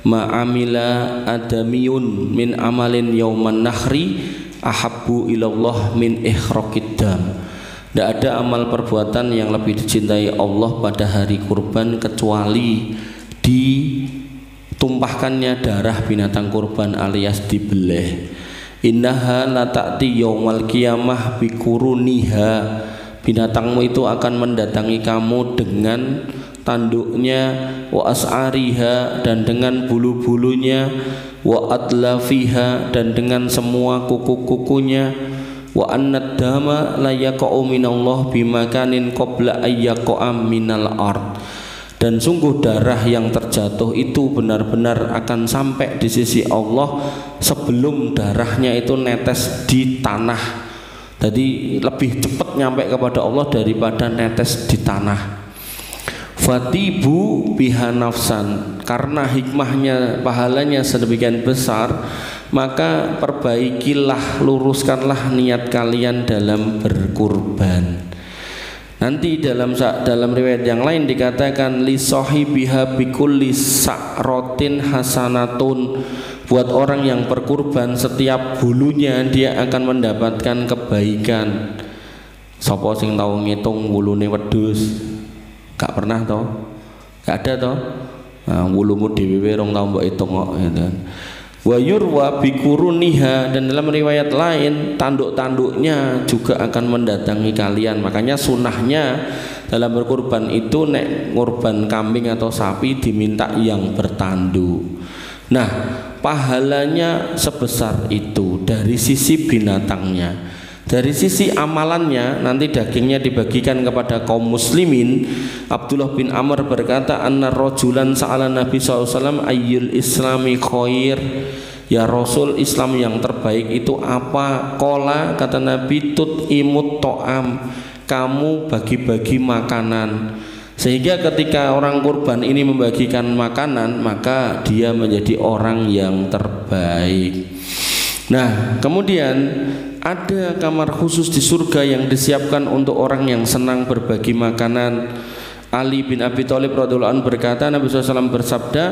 ma'amila adamiyun min amalin yauman nahri ahabbu ilallah min ihraqid dam. Tidak ada amal perbuatan yang lebih dicintai Allah pada hari kurban kecuali ditumpahkannya darah binatang kurban alias dibeleh. Innaha la ta'ti yaumal qiyamah bikuruniha. Binatangmu itu akan mendatangi kamu dengan tanduknya, wa as'ariha, dan dengan bulu-bulunya, wa adlafiha, dan dengan semua kuku-kukunya, wa annad dama la yaqa'u minallah bimakanin qabla ayyaqa'a minal ard. Dan sungguh darah yang terjatuh itu benar-benar akan sampai di sisi Allah sebelum darahnya itu netes di tanah. Jadi lebih cepat nyampe kepada Allah daripada netes di tanah. Fatibu biha nafsan, karena hikmahnya, pahalanya sedemikian besar, maka perbaikilah, luruskanlah niat kalian dalam berkurban. Nanti dalam riwayat yang lain dikatakan li sahibiha bikulli sa'rotin hasanatun. Buat orang yang berkurban setiap bulunya dia akan mendapatkan kebaikan. Sapa sing tau ngitung wulune wedhus? Gak pernah toh? Gak ada toh? Nah, wulumu dhewe rong tau mbok hitung kok gitu. Wa yurwa bikuruniha, dan dalam riwayat lain tanduk-tanduknya juga akan mendatangi kalian. Makanya sunahnya dalam berkurban itu nek ngurban kambing atau sapi diminta yang bertanduk. Nah, pahalanya sebesar itu dari sisi binatangnya. Dari sisi amalannya, nanti dagingnya dibagikan kepada kaum muslimin. Abdullah bin Amr berkata, anna rajulan sa'ala Nabi SAW ayyul islami khair. Ya Rasul, Islam yang terbaik itu apa? Qala, kata Nabi, tut'imut to'am, kamu bagi-bagi makanan. Sehingga ketika orang kurban ini membagikan makanan, maka dia menjadi orang yang terbaik. Nah, kemudian ada kamar khusus di surga yang disiapkan untuk orang yang senang berbagi makanan. Ali bin Abi Thalib radhiyallahu anhu berkata, Nabi SAW bersabda,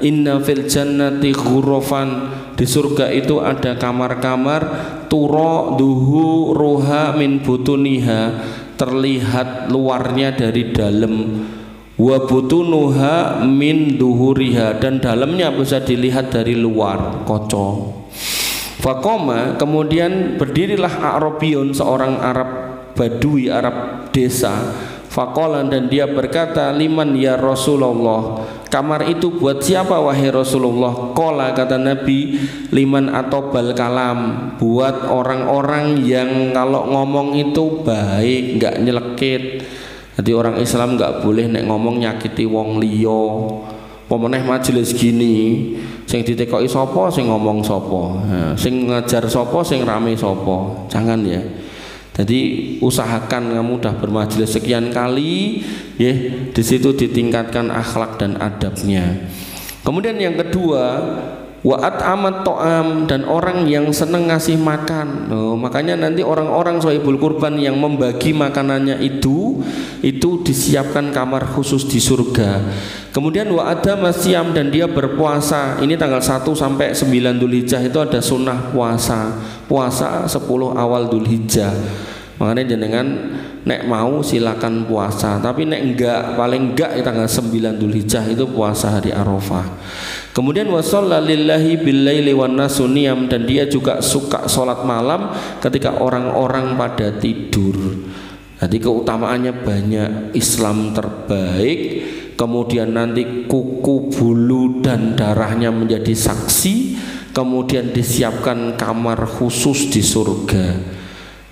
inna fil jannati ghurafan, di surga itu ada kamar-kamar, turo duhu roha min butuniha, terlihat luarnya dari dalam, wa butunuha min duhuriha, dan dalamnya bisa dilihat dari luar, koco. Faqoma, kemudian berdirilah A'rabiyun, seorang Arab Badui, Arab desa. Faqala, dan dia berkata, liman ya Rasulullah, kamar itu buat siapa wahai Rasulullah? Qala, kata Nabi, liman atobal kalam, buat orang-orang yang kalau ngomong itu baik, enggak nyelekit. Jadi orang Islam enggak boleh nek ngomong nyakiti wong liya. Pemeneh majelis gini, sing ditekoki sapa, sing ngomong sapa, sing ngajar sapa, sing rame sapa. Jangan ya. Jadi usahakan kamu udah bermajelis sekian kali, ya, di situ ditingkatkan akhlak dan adabnya. Kemudian yang kedua, wa'at amat to'am, dan orang yang senang ngasih makan. Makanya nanti orang-orang shahibul kurban yang membagi makanannya itu disiapkan kamar khusus di surga. Kemudian wa'ada masyam, dan dia berpuasa. Ini tanggal 1 sampai 9 Dzulhijjah itu ada sunnah puasa 10 awal Dzulhijjah. Makanya jenengan nek mau silakan puasa, tapi nek enggak, paling enggak tanggal 9 Dzulhijjah itu puasa hari Arafah. Kemudian wasalla lillahi billaili wan nasu niyam, dan dia juga suka sholat malam ketika orang-orang pada tidur. Jadi keutamaannya banyak, Islam terbaik. Kemudian nanti kuku, bulu, dan darahnya menjadi saksi. Kemudian disiapkan kamar khusus di surga.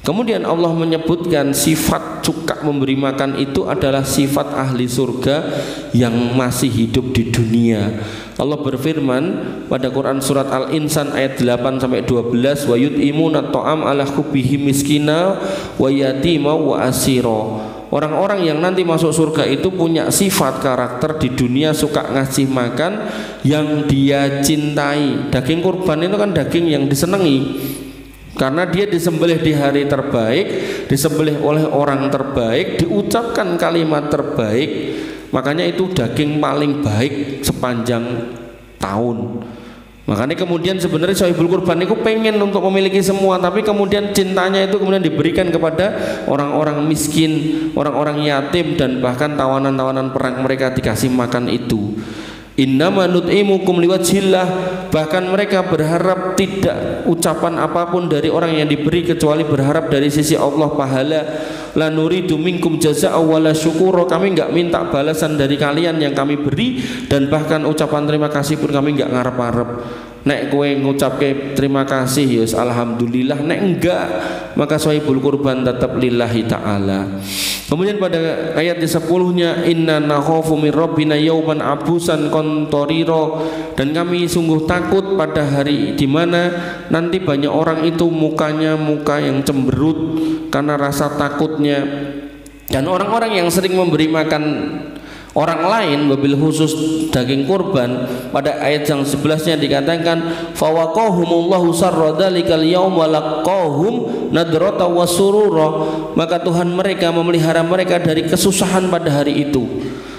Kemudian Allah menyebutkan sifat suka memberi makan itu adalah sifat ahli surga yang masih hidup di dunia. Allah berfirman pada Quran surat Al-Insan ayat 8 sampai 12, wa yut'imuna ta'am ala hubbihi miskina wa yatima wa asira. Orang-orang yang nanti masuk surga itu punya sifat karakter di dunia suka ngasih makan yang dia cintai. Daging kurban itu kan daging yang disenangi, karena dia disembelih di hari terbaik, disembelih oleh orang terbaik, diucapkan kalimat terbaik. Makanya itu daging paling baik sepanjang tahun. Makanya kemudian sebenarnya Sohibul Kurban itu pengen untuk memiliki semua, tapi kemudian cintanya itu kemudian diberikan kepada orang-orang miskin, orang-orang yatim, dan bahkan tawanan-tawanan perang mereka dikasih makan itu. Innama nut'imukum liwajhillah, bahkan mereka berharap tidak ucapan apapun dari orang yang diberi kecuali berharap dari sisi Allah pahala. La nuridu minkum jazaa'an wala syukura, kami enggak minta balasan dari kalian yang kami beri, dan bahkan ucapan terima kasih pun kami enggak ngarep-ngarep. Nek kowe ngucapke terima kasih ya alhamdulillah, nek enggak maka Sohibul Kurban tetap lillahi ta'ala. Kemudian pada ayat di 10-nya, inna nakhafu min rabbina yauman abusan qamtarira, dan kami sungguh takut pada hari di mana nanti banyak orang itu mukanya muka yang cemberut karena rasa takutnya. Dan orang-orang yang sering memberi makan orang lain, wabil khusus daging kurban, pada ayat yang 11-nya dikatakan fawaqahumullahu sarra dzalikal yaum wa laqahum nadrata wasurura, maka Tuhan mereka memelihara mereka dari kesusahan pada hari itu.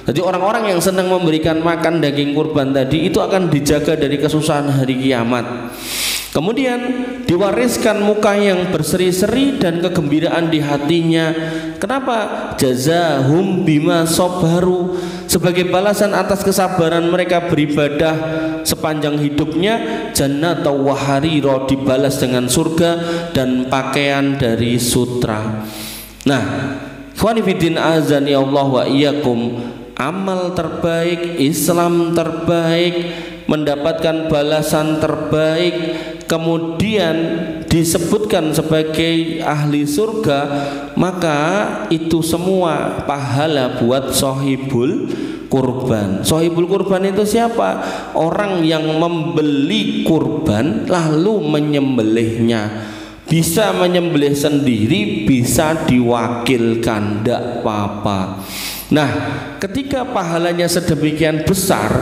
Jadi orang-orang yang senang memberikan makan daging kurban tadi itu akan dijaga dari kesusahan hari kiamat. Kemudian diwariskan muka yang berseri-seri dan kegembiraan di hatinya. Kenapa? Jazahum bima sabaru, sebagai balasan atas kesabaran mereka beribadah sepanjang hidupnya. Jannata wa harira, dibalas dengan surga dan pakaian dari sutra. Nah, ikhwani fiddin azani Allah wa iyyakum, amal terbaik, Islam terbaik, mendapatkan balasan terbaik, kemudian disebutkan sebagai ahli surga, maka itu semua pahala buat Sohibul Kurban. Sohibul Kurban itu siapa? Orang yang membeli kurban lalu menyembelihnya. Bisa menyembelih sendiri, bisa diwakilkan, tidak apa-apa. Nah, ketika pahalanya sedemikian besar,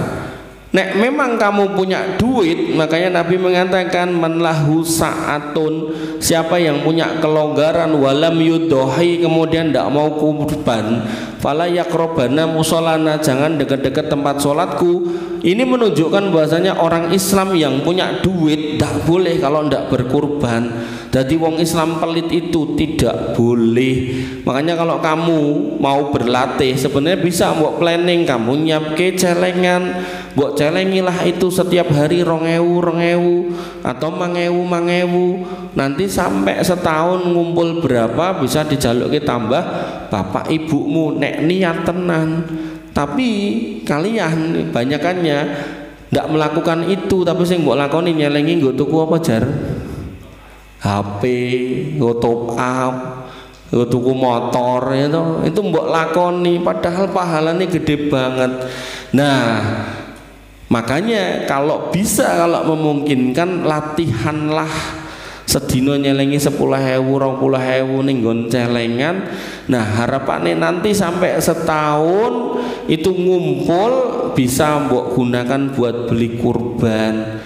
nek memang kamu punya duit, makanya Nabi mengatakan manlahu sa'atun, siapa yang punya kelonggaran walam yudohi, kemudian tidak mau kurban, fala yakrobana musolana, jangan dekat-dekat tempat sholatku. Ini menunjukkan bahwasanya orang Islam yang punya duit tidak boleh kalau tidak berkurban. Jadi wong Islam pelit itu tidak boleh. Makanya kalau kamu mau berlatih, sebenarnya bisa mbok planning, kamu nyiapke celengan, mbok celengilah itu setiap hari 2000 atau 1000. Nanti sampai setahun ngumpul berapa bisa dijaluki tambah bapak ibumu nek niat tenan. Tapi kalian banyakannya tidak melakukan itu, tapi sing mbok lakoni nyelengi nggo tuku apa jar? HP, nggo top up, nggo tuku motor, itu mbok lakoni, padahal pahalanya gede banget. Nah, makanya kalau bisa, kalau memungkinkan, latihanlah sedino nyelengi 10.000, 20.000 ning nggon celengan. Nah, harapannya nanti sampai setahun itu ngumpul bisa mbok gunakan buat beli kurban.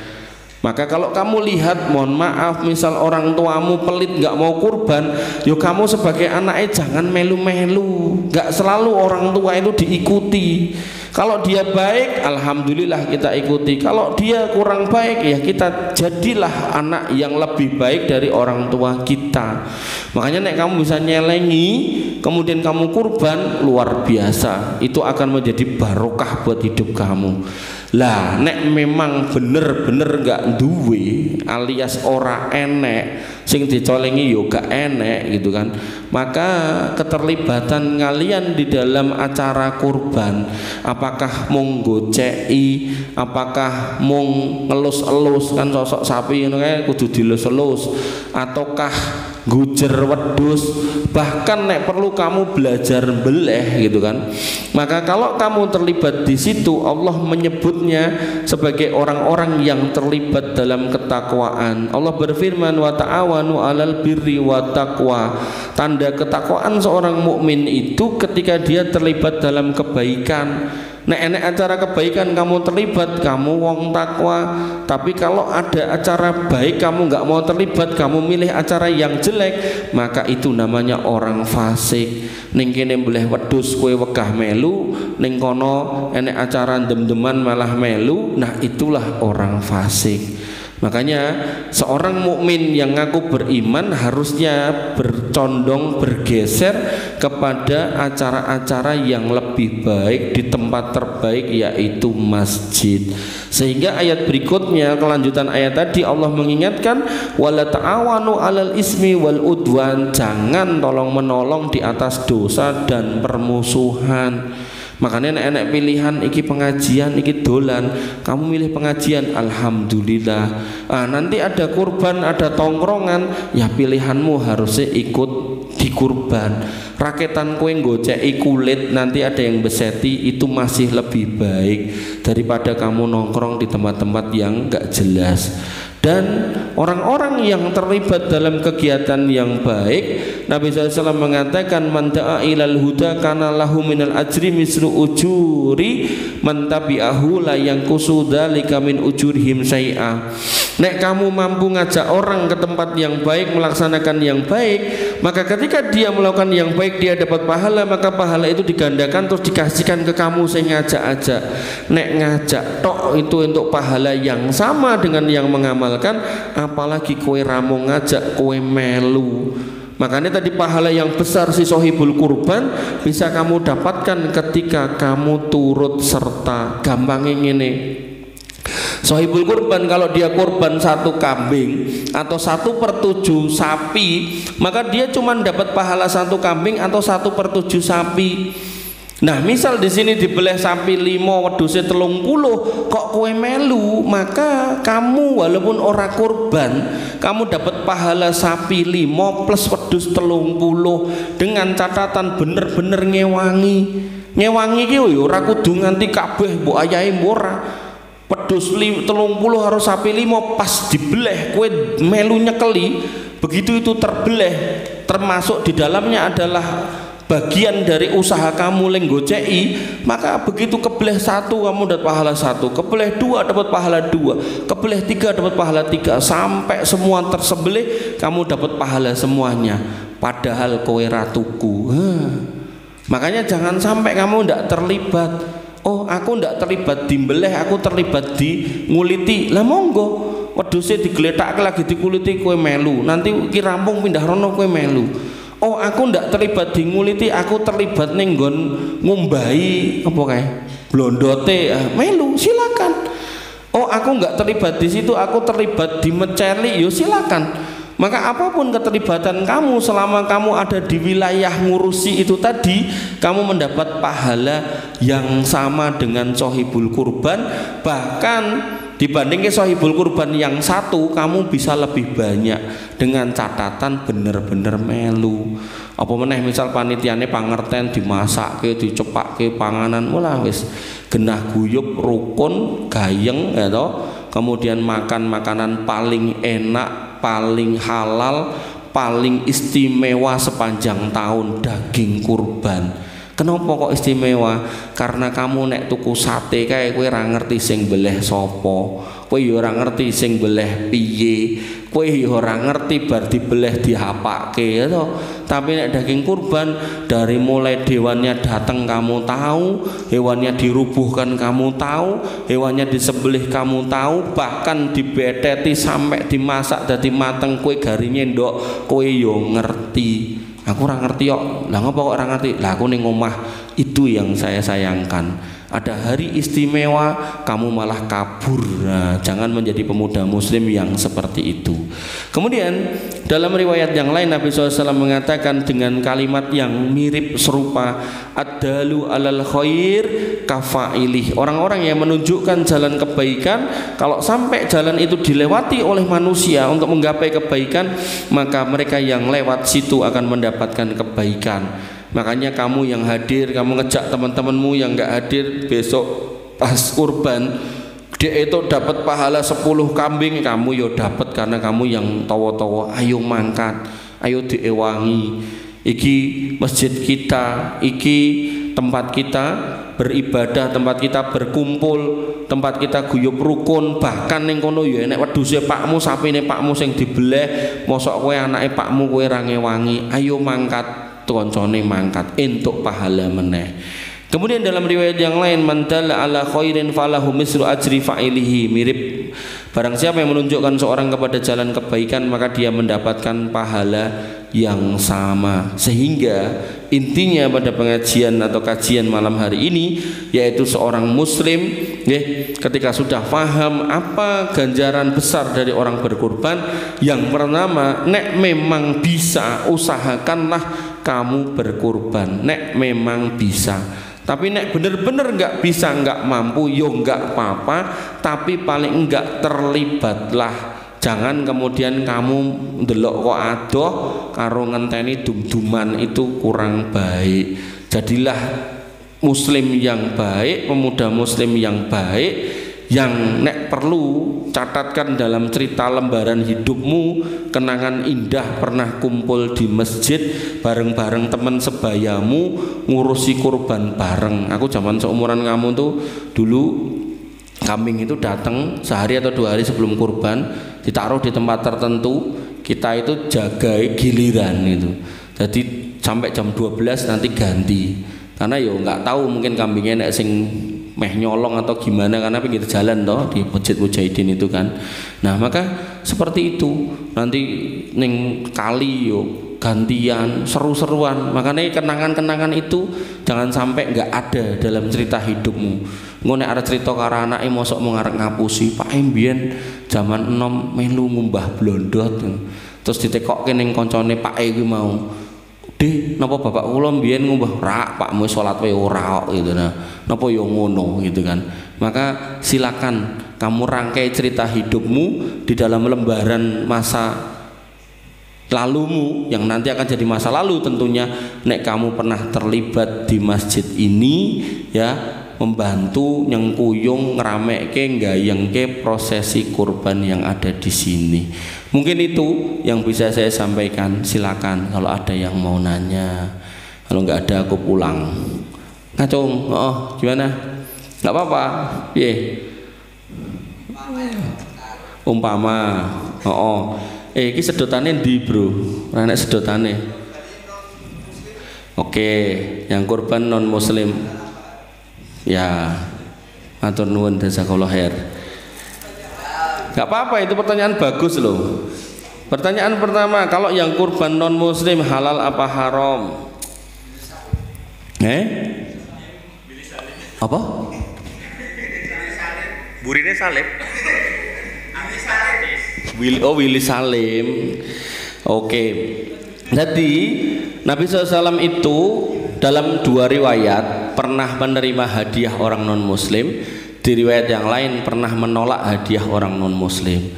Maka kalau kamu lihat, mohon maaf, misal orang tuamu pelit nggak mau kurban, yo kamu sebagai anaknya jangan melu-melu. Nggak selalu orang tua itu diikuti. Kalau dia baik, alhamdulillah kita ikuti. Kalau dia kurang baik, ya kita jadilah anak yang lebih baik dari orang tua kita. Makanya nek kamu bisa nyelengi, kemudian kamu kurban, luar biasa. Itu akan menjadi barokah buat hidup kamu. Lah, nek memang bener-bener gak duwe alias ora enek, sing dicolengi yo gak enek gitu kan, maka keterlibatan kalian di dalam acara kurban, apakah mung goceki, apakah mung ngelus-elus, kan sosok sapi ngono kae kudu dilus-elus, ataukah gujer wedus, bahkan nek perlu kamu belajar beleh gitu kan. Maka kalau kamu terlibat di situ, Allah menyebutnya sebagai orang-orang yang terlibat dalam ketakwaan. Allah berfirman, wa ta'awanu 'alal birri wa taqwa. Tanda ketakwaan seorang mukmin itu ketika dia terlibat dalam kebaikan. Nek enek acara kebaikan kamu terlibat, kamu wong takwa. Tapi kalau ada acara baik kamu nggak mau terlibat, kamu milih acara yang jelek, maka itu namanya orang fasik. Ning kene boleh wedhus kowe wegah melu, ning kono enek acara dem-deman malah melu. Nah, itulah orang fasik. Makanya seorang mukmin yang ngaku beriman harusnya bercondong, bergeser kepada acara-acara yang lebih baik di tempat terbaik, yaitu masjid. Sehingga ayat berikutnya, kelanjutan ayat tadi, Allah mengingatkan wala ta'awanu 'alal ismi wal udwan, jangan tolong menolong di atas dosa dan permusuhan. Makanya enak pilihan, iki pengajian, iki dolan, kamu milih pengajian, alhamdulillah. Nanti ada kurban, ada tongkrongan, ya pilihanmu harusnya ikut di kurban. Raketan kue ngoceki kulit, nanti ada yang beseti, itu masih lebih baik daripada kamu nongkrong di tempat-tempat yang gak jelas. Dan orang-orang yang terlibat dalam kegiatan yang baik, Nabi SAW mengatakan man da'a ilal huda kana lahu minal ajri mislu ujuri man tabi'ahu la yanqusu dzalika min ujurihim syai'a. Nek kamu mampu ngajak orang ke tempat yang baik, melaksanakan yang baik, maka ketika dia melakukan yang baik dia dapat pahala, maka pahala itu digandakan terus dikasihkan ke kamu saya ngajak-ajak. Nek ngajak tok itu untuk pahala yang sama dengan yang mengamalkan, apalagi kue ramong ngajak, kue melu. Makanya tadi pahala yang besar si sohibul kurban bisa kamu dapatkan ketika kamu turut serta. Gampangnya ini, sohibul kurban kalau dia kurban 1 kambing atau 1/7 sapi, maka dia cuma dapat pahala 1 kambing atau 1/7 sapi. Nah, misal di sini dibeleh sapi 5, wedhuse 30, kok kowe melu, maka kamu walaupun ora kurban, kamu dapat pahala sapi 5 plus wedhus 30 dengan catatan bener-bener ngewangi. Ngewangi ki yo ora kudu nganti kabeh mbok ayahe ora. Wedhus 30 harus sapi 5 pas dibeleh kowe melu nyekeli, begitu itu terbeleh, termasuk di dalamnya adalah bagian dari usaha kamu leng gocei, maka begitu kebeleh 1 kamu dapat pahala 1, kebeleh 2 dapat pahala 2, kebeleh 3 dapat pahala 3, sampai semua tersembelih kamu dapat pahala semuanya, padahal kowe ratuku. Makanya jangan sampai kamu ndak terlibat. Oh, aku ndak terlibat di mbeleh, aku terlibat di nguliti. Lah monggo, wedhuse digletak lagi dikuliti kowe melu, nanti ki rampung pindah rono kowe melu. Oh, aku ndak terlibat di nguliti, aku terlibat ning nggon ngumbahi apa kae blondote, melu silakan. Oh, aku nggak terlibat di situ, aku terlibat di meceli, yo silakan. Maka apapun keterlibatan kamu, selama kamu ada di wilayah ngurusi itu tadi, kamu mendapat pahala yang sama dengan sohibul kurban. Bahkan dibandingkan sohibul kurban yang 1, kamu bisa lebih banyak dengan catatan bener-bener melu. Apa meneh misal panitiane pangerten dimasakke, dicepakke panganan, malah wis genah guyub rukun gayeng ya toh. Kemudian makan makanan paling enak, paling halal, paling istimewa sepanjang tahun, daging kurban. Kenapa kok istimewa? Karena kamu nek tuku sate kae kowe ora ngerti sing beleh sapa, kowe ya ora ngerti sing beleh piye, kowe ya ora ngerti bar dibeleh dihapake ya toh. Tapi nek daging kurban, dari mulai dewannya datang kamu tahu, hewannya dirubuhkan kamu tahu, hewannya disembelih kamu tahu, bahkan dibeteti sampai dimasak dadi mateng kowe garinya ndok, kowe yo ngerti. Aku ora ngerti kok. Lah ngopo kok ora ngerti? Lah aku ning omah. Itu yang saya sayangkan. Ada hari istimewa kamu malah kabur. Nah, jangan menjadi pemuda muslim yang seperti itu. Kemudian dalam riwayat yang lain Nabi SAW mengatakan dengan kalimat yang mirip serupa, ad-dalu alal khair kafailih. Orang-orang yang menunjukkan jalan kebaikan, kalau sampai jalan itu dilewati oleh manusia untuk menggapai kebaikan, maka mereka yang lewat situ akan mendapatkan kebaikan. Makanya kamu yang hadir, kamu ngejak teman-temanmu yang nggak hadir besok pas kurban, dia itu dapat pahala 10 kambing, kamu yo dapat karena kamu yang tawa-tawa. Ayo mangkat, ayo diewangi. Iki masjid kita, iki tempat kita beribadah, tempat kita berkumpul, tempat kita guyub rukun, bahkan ning kono ya enek wedhuse pakmu, sapine pakmu sing dibeleh, mosok kowe anake pakmu kowe ra ngewangi, ayo mangkat, koncone mangkat entuk pahala meneh. Kemudian dalam riwayat yang lain, man dalla ala khairin falahu mislu ajri fa'ilihi, mirip barang siapa yang menunjukkan seorang kepada jalan kebaikan maka dia mendapatkan pahala yang sama. Sehingga intinya pada pengajian atau kajian malam hari ini yaitu seorang muslim ketika sudah paham apa ganjaran besar dari orang berkurban, yang pertama, nek memang bisa usahakanlah kamu berkurban, nek memang bisa. Tapi nek bener-bener nggak bisa, nggak mampu, yo nggak apa-apa, tapi paling enggak terlibatlah. Jangan kemudian kamu ndelok kok adoh karo ngenteni dum-duman, itu kurang baik. Jadilah muslim yang baik, pemuda muslim yang baik, yang nek perlu catatkan dalam cerita lembaran hidupmu kenangan indah pernah kumpul di masjid bareng-bareng teman sebayamu ngurusi kurban bareng. Aku zaman seumuran kamu tuh dulu kambing itu datang sehari atau 2 hari sebelum kurban, ditaruh di tempat tertentu, kita itu jaga giliran itu. Jadi sampai jam 12 nanti ganti. Karena yo nggak tahu mungkin kambingnya nek sing meh nyolong atau gimana, karena pinggir jalan toh di masjid Mujahidin itu kan. Nah maka seperti itu nanti ning kali yo gantian seru-seruan. Makanya kenangan-kenangan itu jangan sampai nggak ada dalam cerita hidupmu. Engko nek arep cerita karo anake mosok mau ngarep ngapusi, Pak mbiyen zaman enom melu ngumbah blondot. Terus ditekokke ning koncone Pak kuwi mau. Deh, napa bapak kula mbiyen ngumbah rak, pakmu salat wae ora kok gitu. Nah, napa yo ngono gitu kan. Maka silakan kamu rangkai cerita hidupmu di dalam lembaran masa lalumu yang nanti akan jadi masa lalu tentunya. Nek kamu pernah terlibat di masjid ini ya, membantu nyengkuyung ngeramekke nggayengke prosesi kurban yang ada di sini. Mungkin itu yang bisa saya sampaikan. Silakan kalau ada yang mau nanya. Kalau nggak ada aku pulang. Ngacung, oh gimana? Nggak apa-apa. Piye? Umpama, oh. Iki sedotane ndi, Bro? Ora nek sedotane. Oke, yang kurban non muslim. Ya. Matur nuwun jazakallahu khair. Gak apa-apa, itu pertanyaan bagus loh. Pertanyaan pertama, kalau yang kurban non muslim halal apa haram? Apa? Burine salib. Willy Salim. Oke. Jadi Nabi SAW itu dalam 2 riwayat pernah menerima hadiah orang non muslim. Di riwayat yang lain pernah menolak hadiah orang non muslim.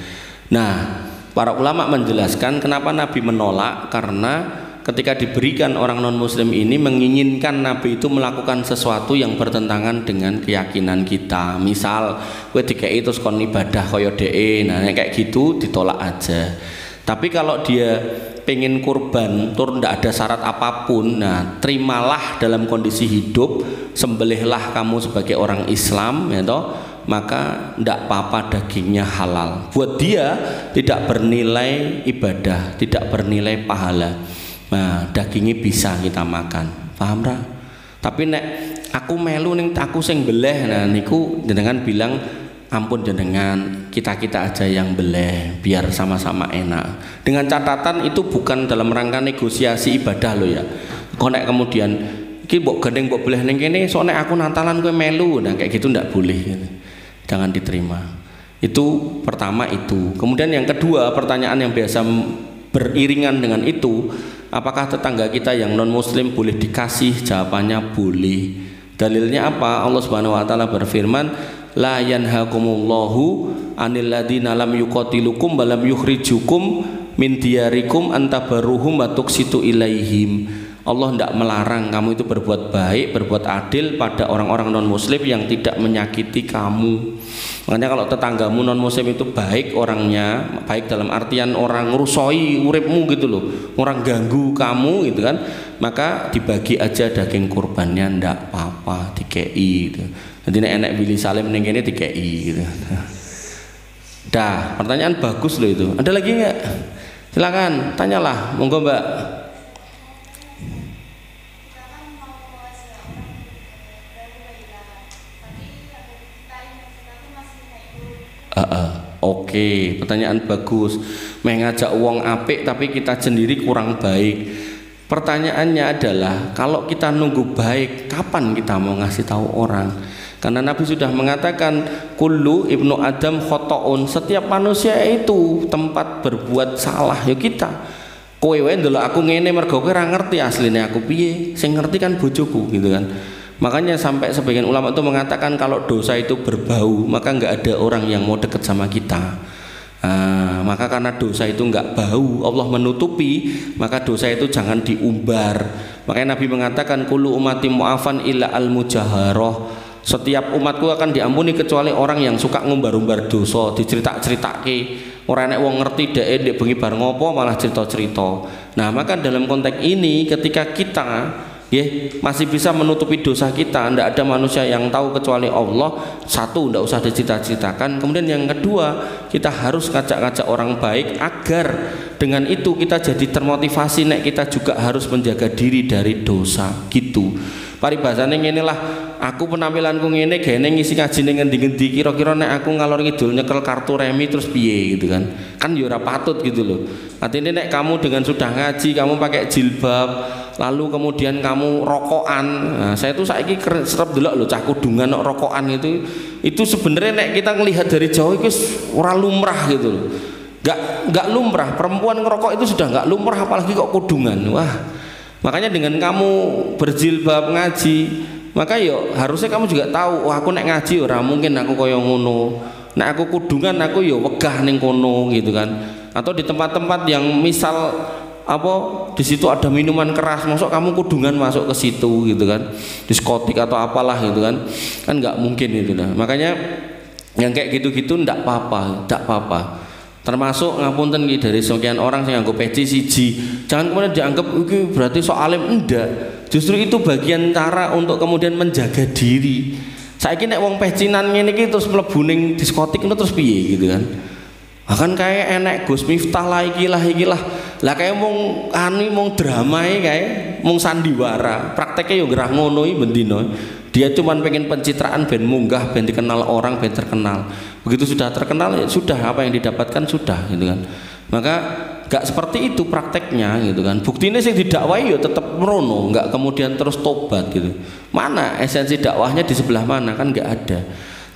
Nah, para ulama menjelaskan kenapa Nabi menolak, karena ketika diberikan orang non muslim ini menginginkan Nabi itu melakukan sesuatu yang bertentangan dengan keyakinan kita. Misal kowe dikei terus kon ibadah kaya dhek, nah kayak gitu ditolak aja. Tapi kalau dia pengen kurban tur ndak ada syarat apapun, nah terimalah dalam kondisi hidup, sembelihlah kamu sebagai orang Islam ya toh, maka ndak apa-apa, dagingnya halal. Buat dia tidak bernilai ibadah, tidak bernilai pahala. Nah, dagingnya bisa kita makan. Paham ra? Tapi nek aku melu ning aku sing beleh, nah niku jenengan bilang ampun jenengan, kita-kita aja yang beleh biar sama-sama enak. Dengan catatan itu bukan dalam rangka negosiasi ibadah lo ya. Kok nek kemudian iki mbok gendeng mbok beleh ning kene, sok nek aku Natalan kowe melu, nah kayak gitu ndak boleh gitu. Jangan diterima. Itu pertama itu. Kemudian yang kedua, pertanyaan yang biasa beriringan dengan itu, apakah tetangga kita yang non muslim boleh dikasih? Jawabannya boleh. Dalilnya apa? Allah Subhanahu wa taala berfirman, la yanhakumullahu anil ladzina lam yuqatilukum wa lam yukhrijukum min diyarikum antabarruhum wa tuqsitu ilaihim. Allah tidak melarang kamu itu berbuat baik, berbuat adil pada orang-orang non-muslim yang tidak menyakiti kamu. Makanya kalau tetanggamu non-muslim itu baik orangnya, baik dalam artian orang ngerusoi uripmu gitu loh, orang ganggu kamu gitu kan, maka dibagi aja daging kurbannya, ndak apa-apa, dikei gitu. Jadi enek Billy Salim ning kene dikei gitu. Dah, pertanyaan bagus loh itu. Ada lagi nggak? Silakan, tanyalah, monggo Mbak. Oke, pertanyaan bagus. Mengajak uang apik tapi kita sendiri kurang baik. Pertanyaannya adalah, kalau kita nunggu baik, kapan kita mau ngasih tahu orang? Karena Nabi sudah mengatakan, kullu ibnu Adam khotoun, setiap manusia itu tempat berbuat salah. Ya kita, kowe wae ndelok aku ngene mergo kowe ora ngerti asline aku piye, sing ngerti kan bojoku gitu kan. Makanya sampai sebagian ulama itu mengatakan kalau dosa itu berbau, maka nggak ada orang yang mau dekat sama kita. Maka karena dosa itu nggak bau, Allah menutupi, maka dosa itu jangan diumbar. Makanya Nabi mengatakan kullu ummati mu'afan illa al mujaharoh, setiap umatku akan diampuni kecuali orang yang suka ngumbar-umbar dosa, diceritak-ceritake. Orang nek wong ngerti dhek bengi bar ngopo malah cerita-cerita. Nah, maka dalam konteks ini ketika kita masih bisa menutupi dosa kita, tidak ada manusia yang tahu kecuali Allah. Satu, tidak usah dicerita-ceritakan. Kemudian yang kedua, kita harus ngajak-ngajak orang baik agar dengan itu kita jadi termotivasi, nek kita juga harus menjaga diri dari dosa gitu. Paribasane ngene lah, aku penampilanku ngene gene ngisi ngaji ning ngendi-ngendi, kira-kira nek aku ngalor ngidul nyekel kartu remi terus piye gitu kan. Kan ya ora patut gitu loh. Artinya nek kamu dengan sudah ngaji, kamu pakai jilbab, lalu kemudian kamu rokokan. Nah, saya tuh saiki serep delok lho cah kudungan rokokan itu sebenarnya nek kita ngelihat dari jauh itu ora lumrah gitu loh. Enggak lumrah, perempuan ngerokok itu sudah enggak lumrah apalagi kok kudungan. Wah. Makanya dengan kamu berjilbab ngaji, maka yo harusnya kamu juga tahu, wah aku nek ngaji ora mungkin aku koyo ngono. Nek aku kudungan aku yo wegah ning kono gitu kan. Atau di tempat-tempat yang misal di situ ada minuman keras, masuk kamu kudungan masuk ke situ gitu kan, diskotik atau apalah gitu kan nggak mungkin itu. Nah makanya yang kayak gitu-gitu ndak apa-apa. Termasuk ngapunten dari sekian orang yang nganggo peci siji, jangan kemudian dianggap iki berarti sok alim, enggak. Justru itu bagian cara untuk kemudian menjaga diri. Saiki nek wong pecinan ngene iki terus mlebu ning diskotik itu terus piye gitu kan. Bahkan kayak enek Gus Miftah lah iki lah. Lah kayak mung drama kayak mung sandiwara. Prakteknya yo gerah ngono iki bendino. Dia cuma pengen pencitraan ben munggah, ben dikenal orang, ben terkenal. Begitu sudah terkenal ya sudah, apa yang didapatkan sudah gitu kan. Maka gak seperti itu prakteknya gitu kan. Buktinya sih didakwai ya tetap merono, gak kemudian terus tobat gitu. Mana esensi dakwahnya di sebelah mana, kan gak ada.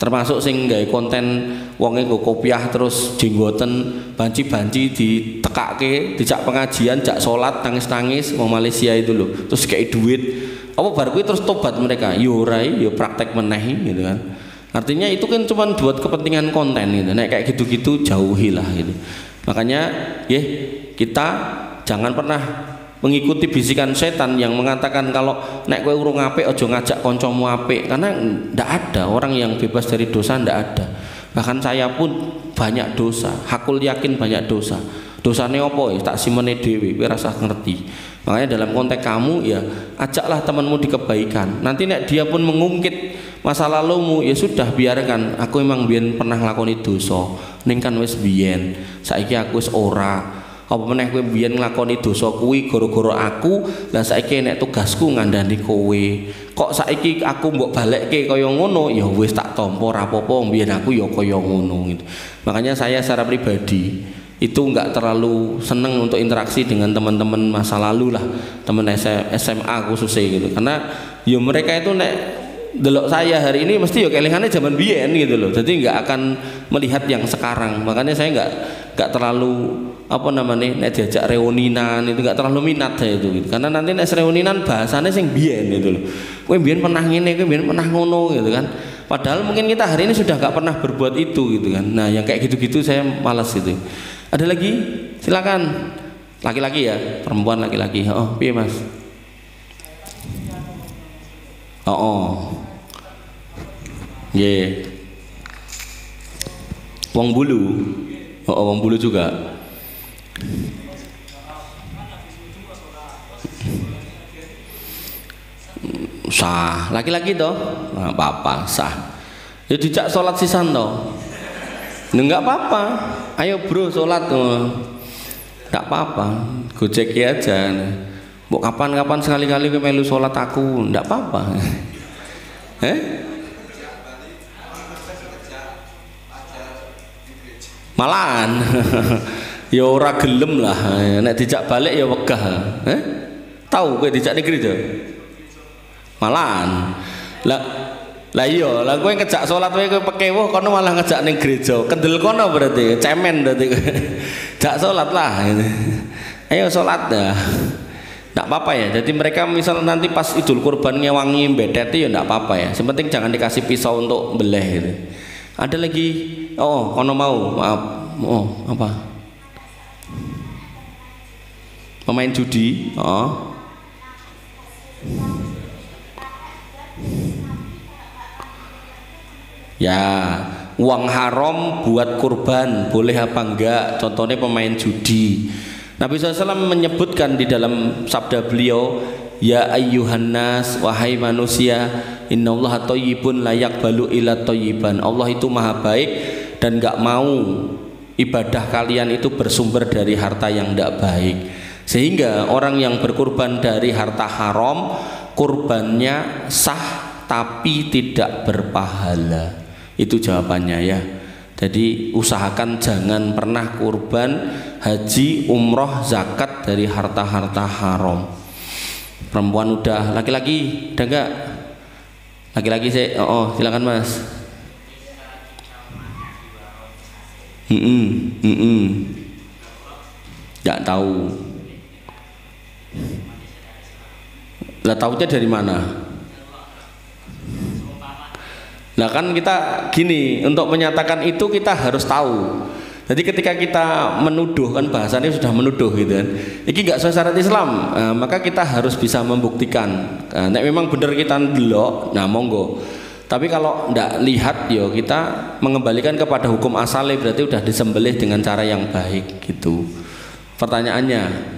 Termasuk sing gawe konten wonge nggo kopiah terus jenggoten banci-banci ditekake, dijak pengajian, jak salat nangis-nangis wong Malaysia itu loh. Terus kayak duit. Apa bar kuwi terus tobat mereka? Yo ora, yo praktek meneh gitu kan. Artinya itu kan cuma buat kepentingan konten gitu. Nek kayak gitu-gitu jauhilah gitu. Makanya kita jangan pernah mengikuti bisikan setan yang mengatakan kalau nek kowe urung apik aja ngajak kancamu apik, karena ndak ada orang yang bebas dari dosa, ndak ada. Bahkan saya pun banyak dosa, hakul yakin banyak dosa. Dosane apa ya tak simene dhewe, kowe rasa ngerti. Makanya dalam konteks kamu ya ajaklah temanmu di kebaikan. Nanti nek dia pun mengungkit masa lalumu, ya sudah biarkan. Aku emang biyen pernah nglakoni dosa, ning kan wis biyen. Saiki aku wis ora. Apa meneh kowe biyen nglakoni dosa kuwi gara-gara aku, lah saiki nek tugasku ngandani kowe. Kok saiki aku mbok balekke kaya ngono, ya wis tak tampa ora apa-apa, biyen aku ya kaya ngono gitu. Makanya saya secara pribadi itu enggak terlalu seneng untuk interaksi dengan teman-teman masa lalu lah, teman SMA khususnya gitu. Karena ya mereka itu nek delok saya hari ini mesti ya kelingannya zaman biyen gitu loh. Jadi enggak akan melihat yang sekarang. Makanya saya enggak terlalu nek diajak reuninan itu enggak terlalu minat saya itu gitu. Karena nanti nek reuninan bahasanya sing biyen gitu loh. Kowe biyen pernah ngene, kowe biyen pernah ngono gitu kan. Padahal mungkin kita hari ini sudah enggak pernah berbuat itu gitu kan. Nah, yang kayak gitu-gitu saya malas gitu. Ada lagi? Silakan. Laki-laki ya, perempuan laki-laki. Oh, piye Mas? Oh. Nggih. Wong Bulu. Oh, wong Bulu juga. Sah, laki-laki toh, nggak apa-apa, sah. Ya dijak sholat sisan toh, nggak apa-apa. Ayo bro sholat tuh, nggak apa-apa. Gojeki aja. Mau kapan-kapan sekali-kali ke melu sholat aku, nggak apa-apa. Malahan, ya ora gelem lah. Nek dijak balik ya wegah. Tahu kowe dijak ning gereja? Malahan. Lah iya, lah kowe ngejak salat kowe pekewuh kono malah ngejak ning gereja. Kendel kono berarti cemen berarti. Jak salat lah. Ayo salat dah. Nggak apa-apa ya. Jadi mereka misal nanti pas Idul Kurban ngewangi bedeti ya nggak apa-apa ya. Yang penting jangan dikasih pisau untuk beleh gitu. Ada lagi, oh kono mau, maaf, oh apa? Pemain judi, oh. Ya, uang haram buat kurban boleh apa enggak? Contohnya pemain judi. Nabi SAW menyebutkan di dalam sabda beliau, ya ayyuhan nas, wahai manusia, innallaha thayyibun la yaqbalu illa thayyiban. Allah itu maha baik dan enggak mau ibadah kalian itu bersumber dari harta yang tidak baik. Sehingga orang yang berkurban dari harta haram, kurbannya sah tapi tidak berpahala. Itu jawabannya ya. Jadi usahakan jangan pernah kurban, haji, umroh, zakat dari harta-harta haram. Perempuan udah, laki-laki udah enggak? Laki-laki sih, oh silakan mas. Nggak tahu. Lah taunya dari mana? Nah kan kita gini, untuk menyatakan itu kita harus tahu. Jadi ketika kita menuduh, kan bahasanya sudah menuduh gitu kan, ini nggak sesuai syarat Islam, maka kita harus bisa membuktikan. Nah, memang benar kita ndelok, nah monggo. Tapi kalau ndak lihat, yo kita mengembalikan kepada hukum asalnya, berarti udah disembelih dengan cara yang baik gitu. Pertanyaannya,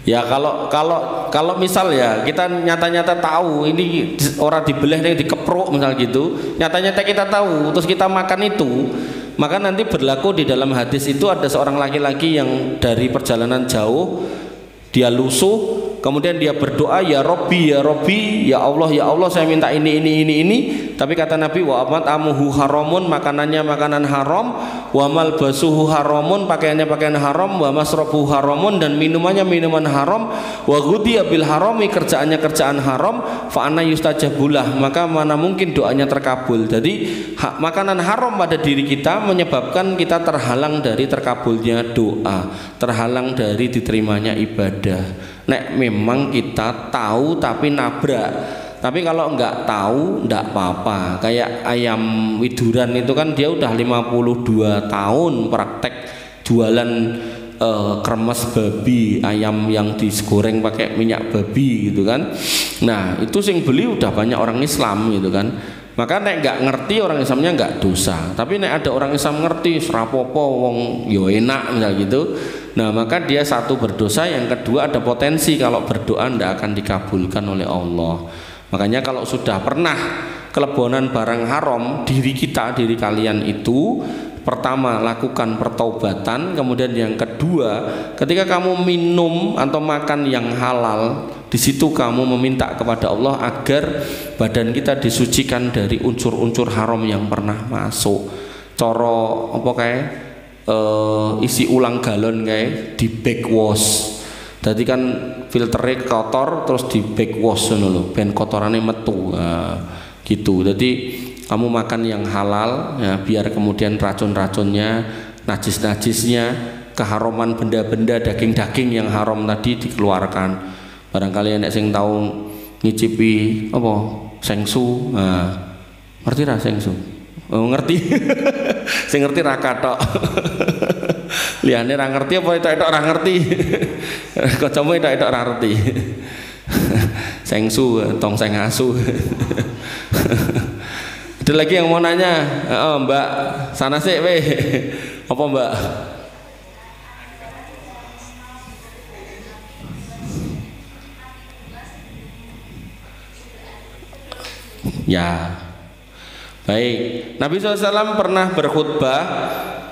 ya kalau misal ya kita nyata-nyata tahu ini orang dibeleh yang dikepruk misal gitu, nyata-nyata kita tahu terus kita makan itu, maka nanti berlaku di dalam hadis itu ada seorang laki-laki yang dari perjalanan jauh dia lusuh, kemudian dia berdoa, ya Robbi, ya Robbi, ya Allah saya minta ini. Tapi kata Nabi, wa amuhu haramun, makanannya makanan haram, wa malbasuhu haramun, pakaiannya pakaian haram, wa masrabuhu haramun, dan minumannya minuman haram, wa ghudiya bil harami, kerjaannya kerjaan haram, fa anna yustajabulah, maka mana mungkin doanya terkabul. Jadi makanan haram pada diri kita menyebabkan kita terhalang dari terkabulnya doa, terhalang dari diterimanya ibadah. Nek memang kita tahu tapi nabrak. Tapi kalau enggak tahu enggak apa-apa. Kayak ayam widuran itu kan dia udah 52 tahun praktek jualan kremes babi, ayam yang digoreng pakai minyak babi gitu kan. Nah, itu sing beli udah banyak orang Islam gitu kan. Maka nek enggak ngerti orang Islamnya enggak dosa. Tapi nek ada orang Islam ngerti serapopo wong yo enak misal gitu. Nah, maka dia satu berdosa, yang kedua ada potensi kalau berdoa tidak akan dikabulkan oleh Allah. Makanya kalau sudah pernah kelebonan barang haram, diri kalian itu pertama lakukan pertaubatan, kemudian yang kedua ketika kamu minum atau makan yang halal, di situ kamu meminta kepada Allah agar badan kita disucikan dari unsur-unsur haram yang pernah masuk. Coro apa kayak isi ulang galon kayak di backwash. Jadi kan filternya kotor terus di backwash loh, ben kotorannya metu gitu. Jadi kamu makan yang halal ya, biar kemudian racun-racunnya, najis-najisnya, keharaman benda-benda daging-daging yang haram tadi dikeluarkan. Barangkali nek sing tahu ngicipi apa sengsu, ngerti ra sengsu? Oh, ngerti. Sing ngerti ra kathok. Liyane ra ngerti apa etok ra ngerti. Kancamu etok ra ngerti. Sengsu tong seng asu. Ada lagi yang mau nanya? Oh, Mbak, sana sih weh. Apa Mbak? Ya. Baik. Nabi SAW pernah berkhutbah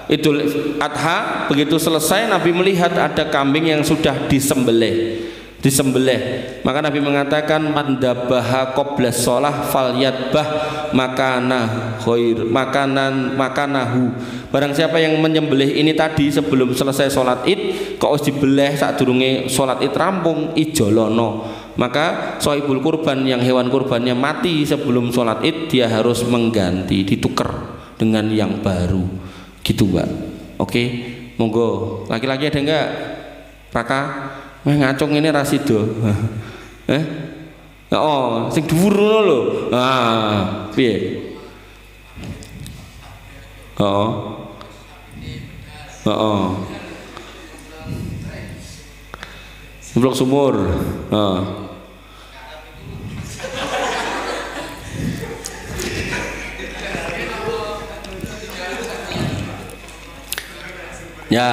Idul Adha, begitu selesai Nabi melihat ada kambing yang sudah disembelih. Maka Nabi mengatakan mandabaha qabla shalah falyatbah makanahu. Barang siapa yang menyembelih ini tadi sebelum selesai sholat id, kok wis dibeleh sadurunge sholat id rampung, ijolono. Maka sohibul kurban yang hewan kurbannya mati sebelum sholat id, dia harus mengganti, ditukar dengan yang baru. Gitu Mbak. Oke, monggo. Laki-laki ada enggak? Raka? Ngacung ini rasido. Oh, sing dhuwur ngono lho. Ah, piye? Blok sumur. Ya.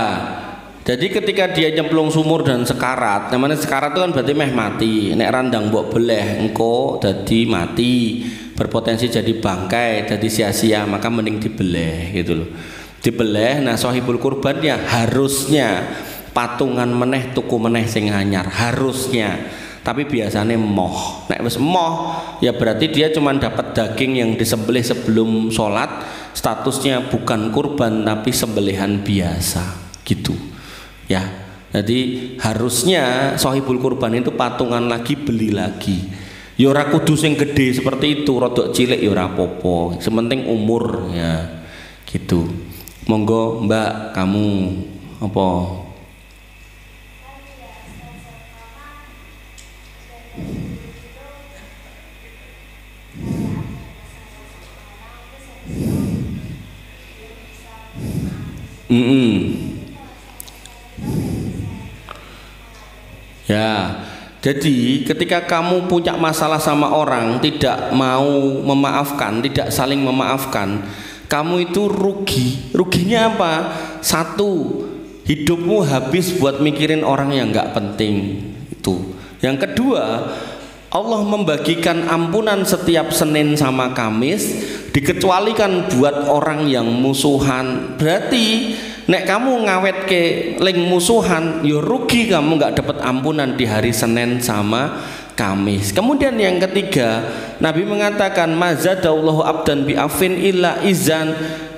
Jadi ketika dia nyemplung sumur dan sekarat, namanya sekarat itu kan berarti meh mati. Nek randang mbok beleh engko dadi mati, berpotensi jadi bangkai, jadi sia-sia, maka mending dibeleh gitu loh. Dibeleh, nah sohibul kurban ya harusnya patungan meneh tuku meneh sing anyar, harusnya. Tapi biasanya moh. Nek wis moh ya berarti dia cuma dapat daging yang disembelih sebelum sholat, statusnya bukan kurban tapi sembelihan biasa gitu. Ya, jadi harusnya sohibul kurban itu patungan lagi, beli lagi. Ya ora kudu sing gede seperti itu, rodok cilik ya ora apa-apa. Sementing umur ya. Gitu. Monggo Mbak, kamu apa? Ya, jadi ketika kamu punya masalah sama orang, tidak mau memaafkan, tidak saling memaafkan, kamu itu rugi. Ruginya apa? Satu, hidupmu habis buat mikirin orang yang nggak penting itu. Yang kedua, Allah membagikan ampunan setiap Senin sama Kamis, dikecualikan buat orang yang musuhan. Berarti nek kamu ngawet ke ling musuhan, yo rugi, kamu nggak dapat ampunan di hari Senin sama Kamis. Kemudian yang ketiga, Nabi mengatakan mazadallahu abdan bi'afin illa izan.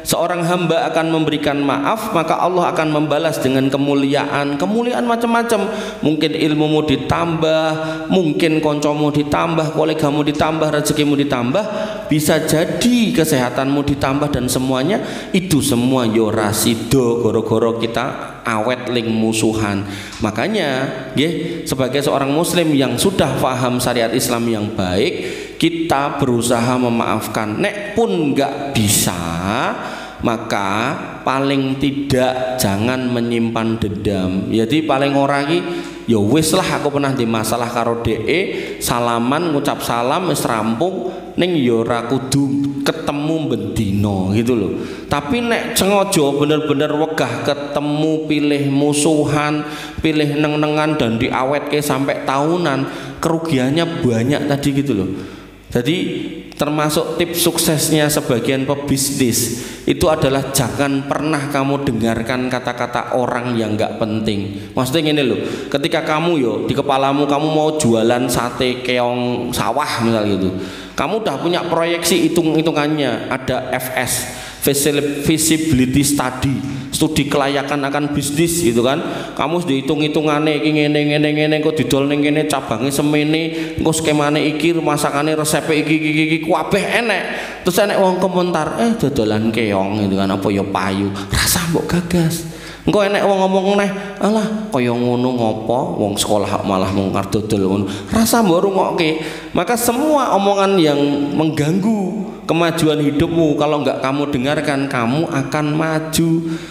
Seorang hamba akan memberikan maaf, maka Allah akan membalas dengan kemuliaan macam-macam. Mungkin ilmumu ditambah, mungkin koncomu ditambah, kolegamu ditambah, rezekimu ditambah, bisa jadi kesehatanmu ditambah, dan semuanya itu semua yo rasido goro-goro kita awet ling musuhan. Makanya sebagai seorang muslim yang sudah paham syariat Islam yang baik, kita berusaha memaafkan. Nek pun nggak bisa, maka paling tidak jangan menyimpan dendam. Jadi paling ora iki ya wis lah, aku pernah di masalah karo DE, salaman ngucap salam wis rampung, ning ya ora kudu ketemu bendino gitu loh. Tapi nek sengaja bener-bener wegah ketemu, pilih musuhan, pilih neng-nengan dan diawetke sampai tahunan, kerugiannya banyak tadi gitu loh. Jadi termasuk tips suksesnya sebagian pebisnis itu adalah jangan pernah kamu dengarkan kata-kata orang yang nggak penting. Maksudnya gini loh, ketika kamu di kepalamu kamu mau jualan sate keong sawah misalnya gitu, kamu udah punya proyeksi hitung-hitungannya, ada FS, feasibility study, studi kelayakan akan bisnis gitu kan. Kamu dihitung-hitungane iki ngene kok didol ning kene cabange semene, engko skemane iki, masakane resepe iki kabeh enek. Terus enek wong komentar, dodolan keong gitu kan, apa ya payu. Rasa mbok gagas. Engko enek wong ngomong neh, alah kaya ngono ngopo wong sekolah malah mung dodol ngono. Rasa mbok rungokke. Maka semua omongan yang mengganggu kemajuan hidupmu kalau enggak kamu dengarkan, kamu akan maju.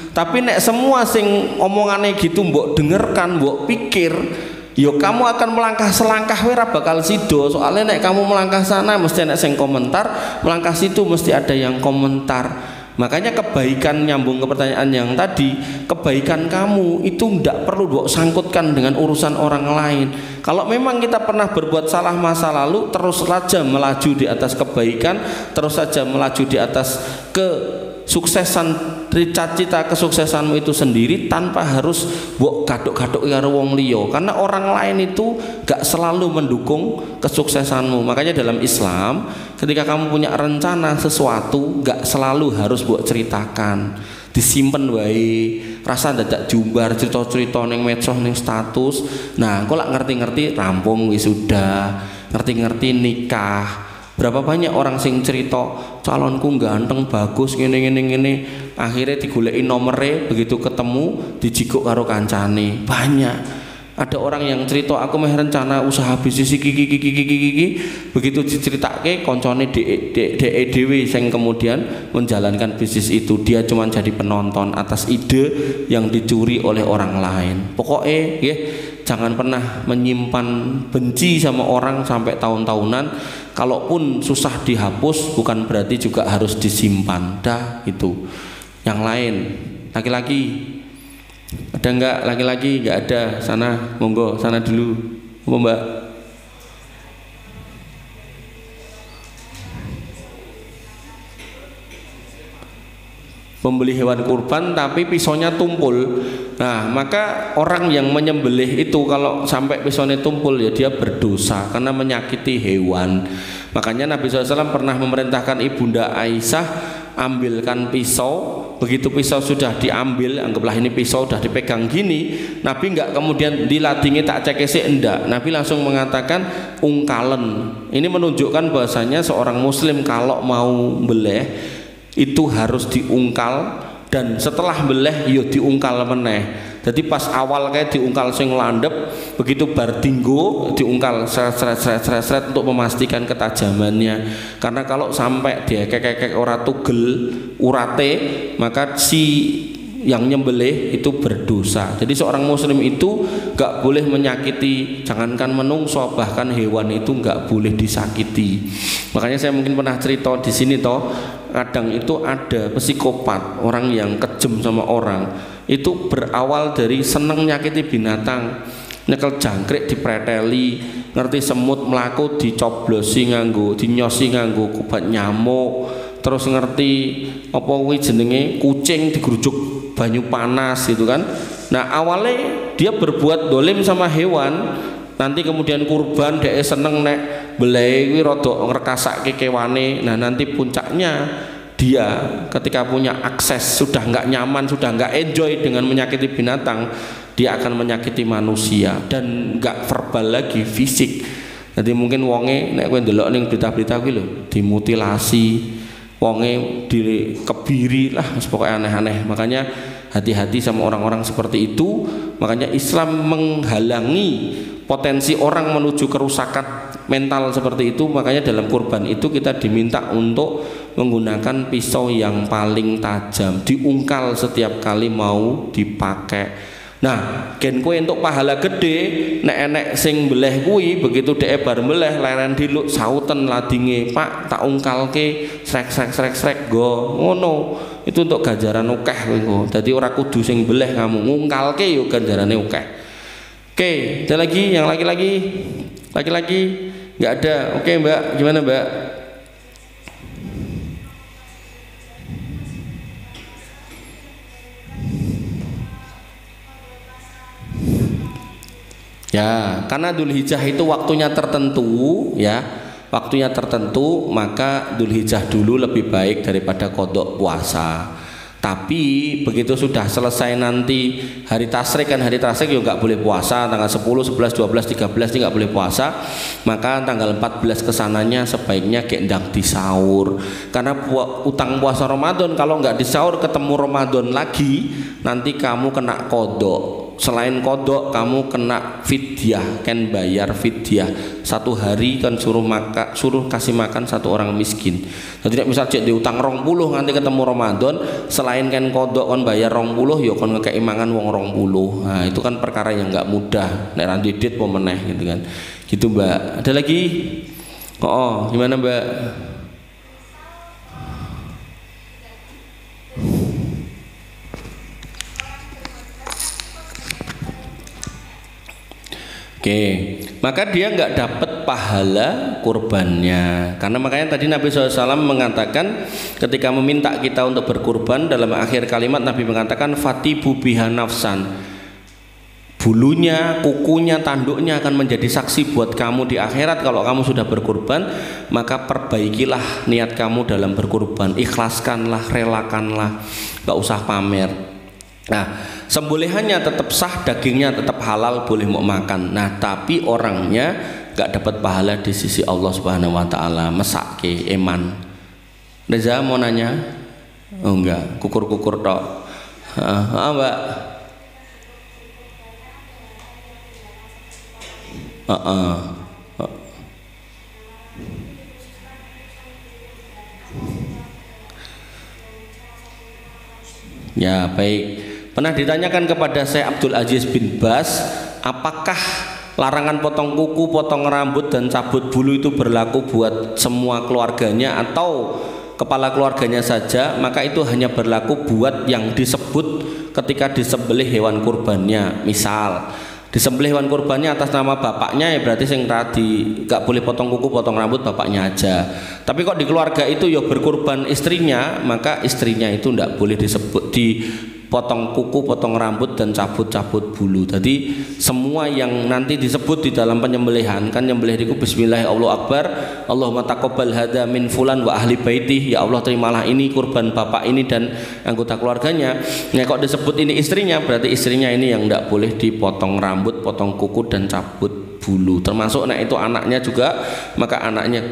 Tapi nek semua sing omongane gitu mbok dengarkan, mbok pikir, yo kamu akan melangkah selangkah we ra bakal sido. Soalnya nek kamu melangkah sana mesti nek sing komentar, melangkah situ mesti ada yang komentar. Makanya kebaikan, nyambung ke pertanyaan yang tadi, kebaikan kamu itu tidak perlu dok sangkutkan dengan urusan orang lain. Kalau memang kita pernah berbuat salah masa lalu, terus saja melaju di atas kebaikan, terus saja melaju di atas kesuksesan, cita-cita kesuksesanmu itu sendiri tanpa harus mbok gaduk-gaduk karo wong liya. Karena orang lain itu gak selalu mendukung kesuksesanmu. Makanya dalam Islam, ketika kamu punya rencana sesuatu, gak selalu harus mbok ceritakan, disimpen wae, rasa dadak jumbar cerita-cerita ning medsos ning status. Nah, kok lak ngerti-ngerti rampung wis sudah, ngerti-ngerti nikah. Berapa banyak orang sing cerita calonku ganteng bagus ngene akhirnya digoleki nomere, begitu ketemu dijikuk karo kancane. Banyak ada orang yang cerita aku meh rencana usaha bisnis iki begitu diceritake koncone dhewe sing kemudian menjalankan bisnis itu, dia cuma jadi penonton atas ide yang dicuri oleh orang lain. Pokoknya nggih, jangan pernah menyimpan benci sama orang sampai tahun-tahunan. Kalaupun susah dihapus, bukan berarti juga harus disimpan. Dah itu. Yang lain, laki-laki ada enggak? Laki-laki enggak ada. Sana, monggo, sana dulu. Mbak. Membeli hewan kurban tapi pisaunya tumpul. Nah, maka orang yang menyembelih itu kalau sampai pisaunya tumpul ya dia berdosa karena menyakiti hewan. Makanya Nabi SAW pernah memerintahkan Ibunda Aisyah ambilkan pisau. Begitu pisau sudah diambil, anggaplah ini pisau sudah dipegang gini, Nabi enggak kemudian diladingi tak cekesi, enggak. Nabi langsung mengatakan ungkalen. Ini menunjukkan bahwasanya seorang muslim kalau mau beleh itu harus diungkal, dan setelah beleh yo diungkal meneh. Jadi pas awal kayak diungkal sing landep, begitu bar dinggo diungkal seret untuk memastikan ketajamannya. Karena kalau sampai dia kekek ora tugel urate, maka si yang nyembelih itu berdosa. Jadi seorang muslim itu gak boleh menyakiti, jangankan menungso, bahkan hewan itu gak boleh disakiti. Makanya saya mungkin pernah cerita di sini toh, kadang itu ada psikopat, orang yang kejam sama orang, itu berawal dari seneng nyakiti binatang. Nyekel jangkrik dipreteli, ngerti semut melaku dicoblosi nganggo, dinyosi nganggo kubat nyamuk, terus ngerti apa kuwi jenenge kucing digerujuk banyu panas gitu kan. Nah awalnya dia berbuat dolim sama hewan, nanti kemudian kurban dia seneng nek belai kuwi rada ngrekasake kewane. Nah nanti puncaknya dia ketika punya akses sudah nggak nyaman, sudah nggak enjoy dengan menyakiti binatang, dia akan menyakiti manusia dan nggak verbal lagi, fisik. Jadi mungkin wonge nek kowe ndelok ning berita-berita kuwi lho, dimutilasi, wonge dikebiri lah, pokoknya aneh-aneh. Makanya hati-hati sama orang-orang seperti itu. Makanya Islam menghalangi potensi orang menuju kerusakan mental seperti itu. Makanya dalam kurban itu kita diminta untuk menggunakan pisau yang paling tajam, diungkal setiap kali mau dipakai. Nah, gen kowe entuk pahala gede, nek enek sing beleh kuwi begitu dhek bar meleh leren diluk sauten ladinge, Pak tak ungkalke srek go. Ngono. Itu untuk ganjaran akeh kowe. Dadi ora kudu sing beleh kamu, ngungkalke yo ganjarane akeh. Oke, ada lagi yang laki-laki? Laki-laki enggak ada. Oke, Mbak, gimana, Mbak? Ya, karena Dzulhijjah itu waktunya tertentu, ya, waktunya tertentu, maka Dzulhijjah dulu lebih baik daripada qodok puasa. Tapi begitu sudah selesai nanti hari tasyrik, kan hari tasyrik juga nggak boleh puasa, tanggal 10, 11, 12, 13 ini nggak boleh puasa. Maka tanggal 14 kesananya sebaiknya gendang disaur. Karena utang puasa Ramadan kalau nggak disaur ketemu Ramadan lagi, nanti kamu kena kodok. Selain kodok kamu kena fidyah, kan bayar fidyah. 1 hari kan suruh kasih makan 1 orang miskin. Jadi misal cek diutang 20 nanti ketemu Ramadan, selain kan kodok kan bayar 20 ya kan ngekei mangan wong 20. Nah itu kan perkara yang nggak mudah nek ra didit apa meneh gitu kan. Gitu Mbak. Ada lagi? Oh, gimana Mbak? Oke, maka dia nggak dapat pahala kurbannya. Karena makanya tadi Nabi SAW mengatakan ketika meminta kita untuk berkurban, dalam akhir kalimat Nabi mengatakan fatibu biha nafsan. Bulunya, kukunya, tanduknya akan menjadi saksi buat kamu di akhirat. Kalau kamu sudah berkurban, maka perbaikilah niat kamu dalam berkurban. Ikhlaskanlah, relakanlah, nggak usah pamer. Nah, sembelihannya tetap sah, dagingnya tetap halal, boleh mau makan. Nah, tapi orangnya gak dapat pahala di sisi Allah Subhanahu wa taala. Mesake eman. Reza mau nanya? Oh enggak, kukur-kukur tok. Mbak. Ya, baik. Pernah ditanyakan kepada Syekh Abdul Aziz bin Bas, apakah larangan potong kuku, potong rambut dan cabut bulu itu berlaku buat semua keluarganya atau kepala keluarganya saja? Maka itu hanya berlaku buat yang disebut ketika disembelih hewan kurbannya. Misal disembelih hewan kurbannya atas nama bapaknya, ya berarti sing tadi gak boleh potong kuku, potong rambut bapaknya aja. Tapi kok di keluarga itu ya berkurban istrinya, maka istrinya itu ndak boleh disebut potong kuku, potong rambut dan cabut-cabut bulu. Jadi semua yang nanti disebut di dalam penyembelihan, kan nyembelih itu bismillah Allahu akbar, Allahumma taqabbal hadza min fulan wa ahli baitih, ya Allah terimalah ini kurban bapak ini dan anggota keluarganya. Nah kok disebut ini istrinya, berarti istrinya ini yang tidak boleh dipotong rambut, potong kuku dan cabut bulu. Termasuk nah itu anaknya juga, maka anaknya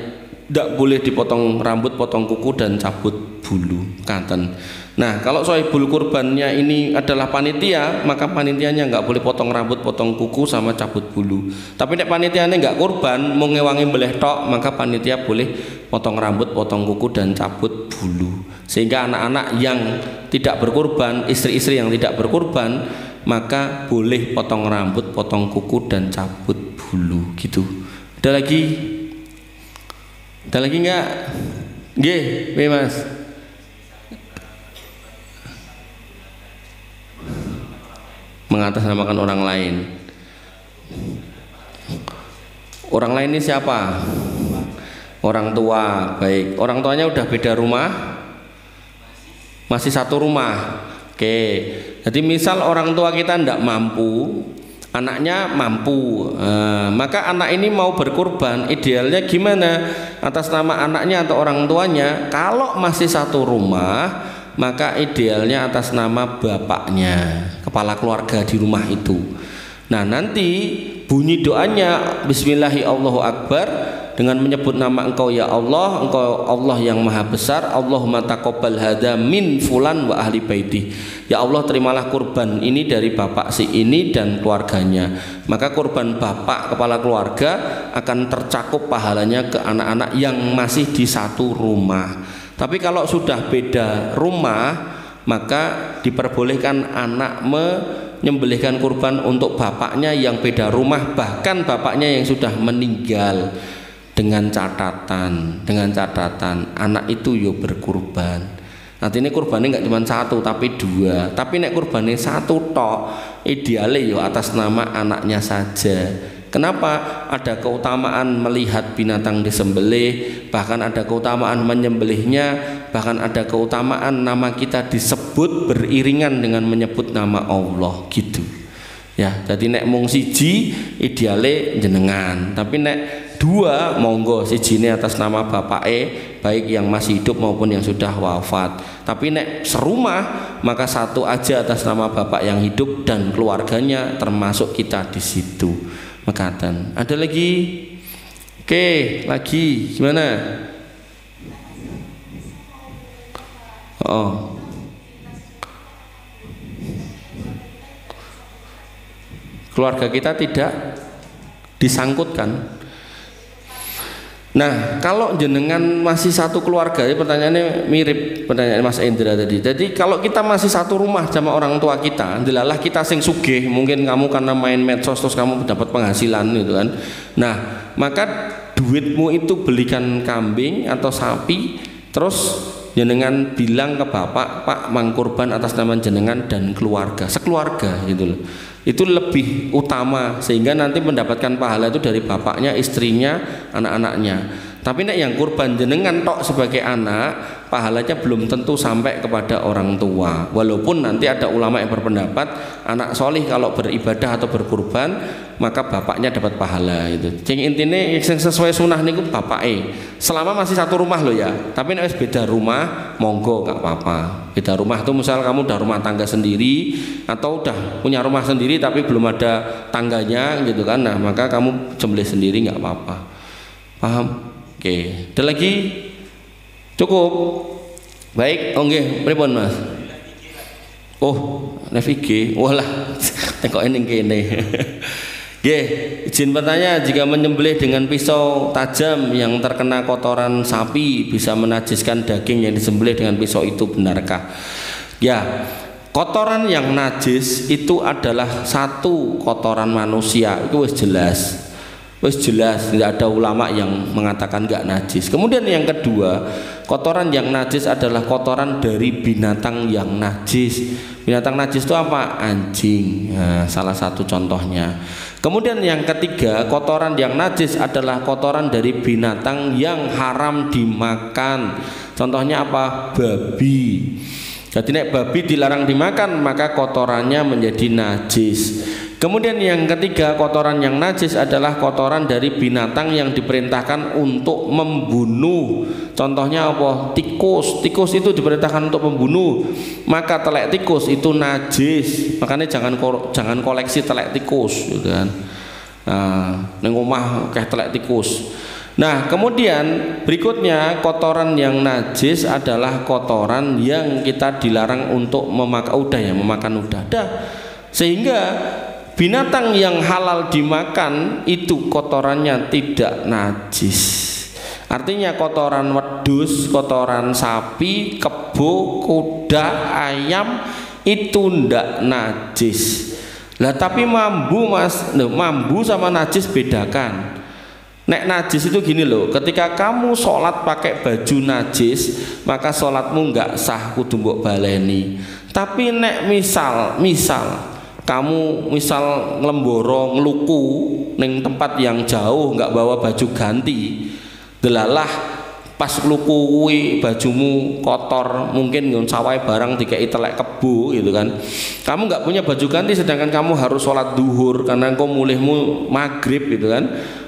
tidak boleh dipotong rambut, potong kuku dan cabut bulu. Kanten. Nah kalau sohibul kurbannya ini adalah panitia, maka panitianya nggak boleh potong rambut, potong kuku sama cabut bulu. Tapi nek panitianya nggak kurban, mau ngewangi beleh tok, maka panitia boleh potong rambut, potong kuku dan cabut bulu. Sehingga anak-anak yang tidak berkurban, istri-istri yang tidak berkurban, maka boleh potong rambut, potong kuku dan cabut bulu. Gitu. Ada lagi? Ada lagi nggak? Nggih, Mas. Mengatasnamakan orang lain. Orang lain ini siapa? Orang tua. Baik, orang tuanya udah beda rumah? Masih satu rumah. Oke. Jadi misal orang tua kita tidak mampu, anaknya mampu, maka anak ini mau berkurban, idealnya gimana? Atas nama anaknya atau orang tuanya? Kalau masih satu rumah, maka idealnya atas nama bapaknya, kepala keluarga di rumah itu. Nah nanti bunyi doanya bismillahi Allahu akbar, dengan menyebut nama engkau ya Allah, engkau Allah yang maha besar, Allahumma taqabbal hadza min fulan wa ahli baiti. Ya Allah terimalah kurban ini dari bapak si ini dan keluarganya. Maka kurban bapak kepala keluarga akan tercakup pahalanya ke anak-anak yang masih di satu rumah. Tapi kalau sudah beda rumah, maka diperbolehkan anak menyembelihkan kurban untuk bapaknya yang beda rumah, bahkan bapaknya yang sudah meninggal, dengan catatan anak itu yo berkurban. Nanti ini kurbannya nggak cuma satu tapi dua. Tapi nek kurbannya satu tok, idealnya yo atas nama anaknya saja. Kenapa? Ada keutamaan melihat binatang disembelih, bahkan ada keutamaan menyembelihnya, bahkan ada keutamaan nama kita disebut beriringan dengan menyebut nama Allah gitu. Ya, jadi nek mung siji ideale jenengan, tapi nek dua monggo sijine atas nama bapake, baik yang masih hidup maupun yang sudah wafat. Tapi nek serumah maka satu aja atas nama bapak yang hidup dan keluarganya, termasuk kita di situ. Mekaten. Ada lagi? Oke, lagi gimana? Oh. Keluarga kita tidak disangkutkan. Nah, kalau jenengan masih satu keluarga, ini pertanyaannya mirip pertanyaan Mas Indra tadi. Jadi kalau kita masih satu rumah sama orang tua kita, delalah kita sing sugih, mungkin kamu karena main medsos terus kamu dapat penghasilan gitu kan. Nah, maka duitmu itu belikan kambing atau sapi, terus jenengan bilang ke bapak, Pak, mangkurban atas nama jenengan dan keluarga, sekeluarga gitu loh. Itu lebih utama sehingga nanti mendapatkan pahala itu dari bapaknya, istrinya, anak-anaknya. Tapi nek yang kurban jenengan tok sebagai anak, pahalanya belum tentu sampai kepada orang tua. Walaupun nanti ada ulama yang berpendapat anak solih kalau beribadah atau berkurban maka bapaknya dapat pahala itu. Sing intine sing sesuai sunah niku bapake. Selama masih satu rumah loh ya. Tapi nek beda rumah monggo nggak apa-apa. Beda rumah tuh misal kamu udah rumah tangga sendiri atau udah punya rumah sendiri tapi belum ada tangganya gitu kan. Nah, maka kamu sembelih sendiri nggak apa-apa. Paham? Oke, ada lagi? Cukup? Baik, oke, pripun Mas? Oh, navigasi. Walah, tekoke ning kene. Nggih, izin bertanya, jika menyembelih dengan pisau tajam yang terkena kotoran sapi bisa menajiskan daging yang disembelih dengan pisau itu, benarkah? Ya, kotoran yang najis itu adalah satu kotoran manusia, itu wis jelas. Wis jelas, tidak ada ulama yang mengatakan enggak najis. Kemudian yang kedua, kotoran yang najis adalah kotoran dari binatang yang najis. Binatang najis itu apa? Anjing. Nah, salah satu contohnya. Kemudian yang ketiga, kotoran yang najis adalah kotoran dari binatang yang haram dimakan. Contohnya apa? Babi. Jadi nek babi dilarang dimakan, maka kotorannya menjadi najis. Kemudian yang ketiga, kotoran yang najis adalah kotoran dari binatang yang diperintahkan untuk membunuh. Contohnya apa? Tikus. Tikus itu diperintahkan untuk membunuh. Maka telek tikus itu najis. Makanya jangan koleksi telek tikus, gitu kan. Nah, ning omah akeh telek tikus. Nah, kemudian berikutnya, kotoran yang najis adalah kotoran yang kita dilarang untuk memakan udah. Sehingga binatang yang halal dimakan itu kotorannya tidak najis. Artinya kotoran wedhus, kotoran sapi, kebo, kuda, ayam itu ndak najis. Lah tapi mambu Mas, mambu sama najis bedakan. Nek najis itu gini loh, ketika kamu sholat pakai baju najis, maka sholatmu nggak sah, kudu mbok baleni. Tapi nek misal kamu ngelemboro ngeluku neng tempat yang jauh, nggak bawa baju ganti, delalah pas ngeluku kuwi bajumu kotor, mungkin ngon sawai barang dikei telek kebo gitu kan. Kamu nggak punya baju ganti sedangkan kamu harus sholat duhur karena engkau mulihmu maghrib gitu kan.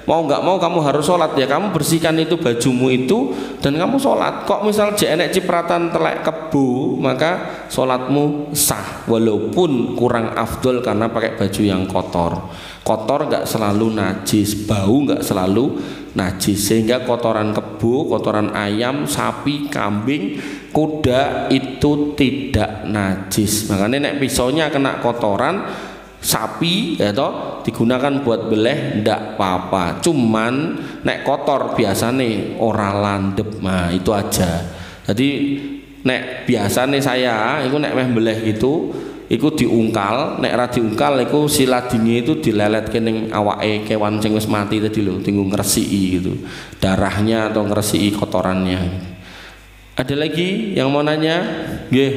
Mau nggak mau kamu harus sholat, ya kamu bersihkan itu bajumu itu dan kamu sholat. Kok misal enek cipratan telek kebo, maka sholatmu sah walaupun kurang afdol karena pakai baju yang kotor. Kotor nggak selalu najis, bau nggak selalu najis. Sehingga kotoran kebo, kotoran ayam, sapi, kambing, kuda itu tidak najis. Makanya nek pisaunya kena kotoran sapi ya toh digunakan buat beleh ndak apa-apa, cuman nek kotor biasane ora landep, nah itu aja. Jadi nek biasane saya itu nek meh beleh gitu iku diungkal, nek ra diungkal iku siladine itu dileletke ning awake kewan sing wis mati tadi lho, tinggu ngresiki gitu darahnya atau ngresiki kotorannya. Ada lagi yang mau nanya? Nggih.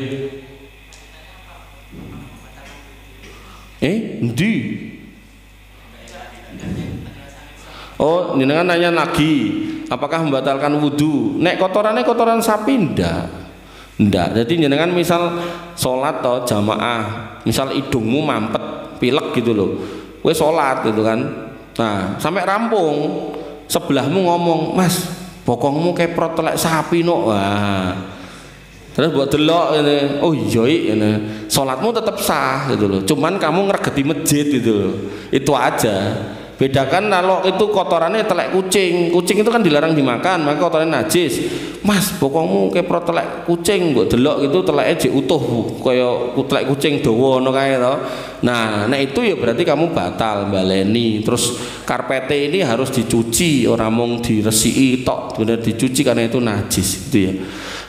Endi? Oh, jenengan nanya lagi, apakah membatalkan wudhu? Nek kotorannya kotoran sapi ndak. Jadi jenengan misal sholat atau jamaah, misal hidungmu mampet, pilek gitu loh, wes sholat gitu kan. Nah, sampai rampung, sebelahmu ngomong, Mas, bokongmu keprot telek sapi no. Wah. Terus buat delok ini, oh iya ini, sholatmu tetap sah gitu loh. Cuman kamu ngregeti masjid gitu loh. Itu aja. Bedakan kalau itu kotorannya telek kucing. Kucing itu kan dilarang dimakan, maka kotorannya najis. Mas, bokongmu keprot telek kucing, buat delok gitu teleknya jek utuh kaya telek kucing dawa ngono kae to. Nah itu ya berarti kamu batal baleni. Terus karpete ini harus dicuci, ora mung diresiki tok, bener dicuci karena itu najis gitu ya.